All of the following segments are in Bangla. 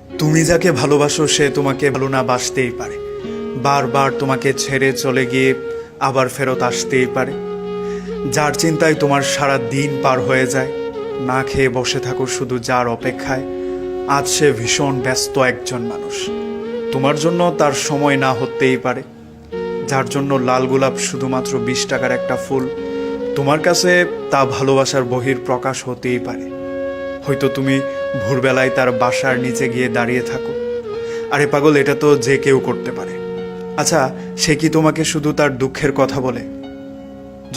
তুমি যাকে ভালোবাসো সে তোমাকে ভালো না বাসতেই পারে, বারবার তোমাকে ছেড়ে চলে গিয়ে আবার ফেরত আসতেই পারে। যার চিন্তায় তোমার সারা দিন পার হয়ে যায়, না খেয়ে বসে থাকো শুধু যার অপেক্ষায়, আজ সে ভীষণ ব্যস্ত একজন মানুষ। তোমার জন্য তার সময় না হতেই পারে। যার জন্য লাল গোলাপ শুধুমাত্র 20 টাকার একটা ফুল, তোমার কাছে তা ভালোবাসার বহির প্রকাশ হতেই পারে। হয়তো তুমি ভোরবেলায় তার বাসার নিচে গিয়ে দাঁড়িয়ে থাকো। আরে পাগল, এটা তো যে কেউ করতে পারে। আচ্ছা, সে কি তোমাকে শুধু তার দুঃখের কথা বলে?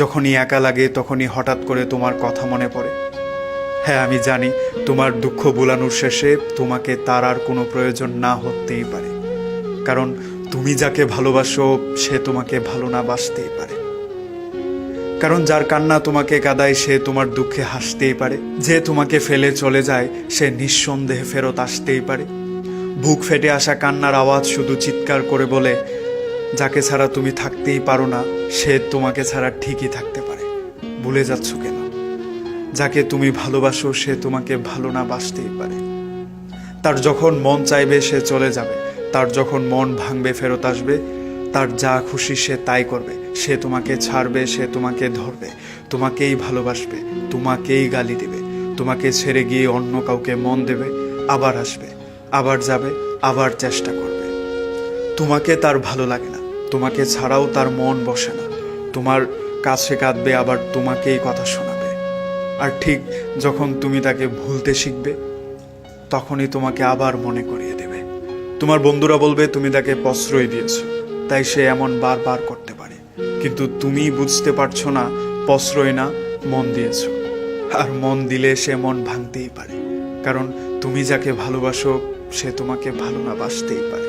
যখনই একা লাগে তখনই হঠাৎ করে তোমার কথা মনে পড়ে। হ্যাঁ, আমি জানি তোমার দুঃখ ভুলানোর শেষে তোমাকে তার আর কোনো প্রয়োজন না হতেই পারে, কারণ তুমি যাকে ভালোবাসো সে তোমাকে ভালো না বাসতেই পারে। কারণ যার কান্না তোমাকে কাঁদায় সে তোমার দুঃখে হাসতেই পারে। যে তোমাকে ফেলে চলে যায় সে নিঃসন্দেহে ফেরত আসতেই পারে। বুক ফেটে আসা কান্নার আওয়াজ শুধু চিৎকার করে বলে, যাকে ছাড়া তুমি থাকতেই পারো না সে তোমাকে ছাড়া ঠিকই থাকতে পারে। ভুলে যাচ্ছ কেন? যাকে তুমি ভালোবাসো সে তোমাকে ভালো না বাসতেই পারে। তার যখন মন চাইবে সে চলে যাবে, তার যখন মন ভাঙবে ফেরত আসবে, তার যা খুশি সে তাই করবে। সে তোমাকে ছাড়বে, সে তোমাকে ধরবে, তোমাকেই ভালোবাসবে, তোমাকেই গালি দেবে, তোমাকে ছেড়ে গিয়ে অন্য কাউকে মন দেবে, আবার আসবে, আবার যাবে, আবার চেষ্টা করবে। তোমাকে তার ভালো লাগে না, তোমাকে ছাড়াও তার মন বসে না। তোমার কাছে কাঁদবে, আবার তোমাকেই কথা শোনাবে। আর ঠিক যখন তুমি তাকে ভুলতে শিখবে তখনই তোমাকে আবার মনে করিয়ে দেবে। তোমার বন্ধুরা বলবে তুমি তাকে প্রশ্রয় দিয়েছো, তাই সে এমন বারবার করতে পারে। কিন্তু তুমি বুঝতে পারছো না, প্রশ্রয় না, মন দিয়েছো। আর মন দিলে সে মন ভাঙতেই পারে, কারণ তুমি যাকে ভালোবাসো সে তোমাকে ভালো না বাসতেই পারে।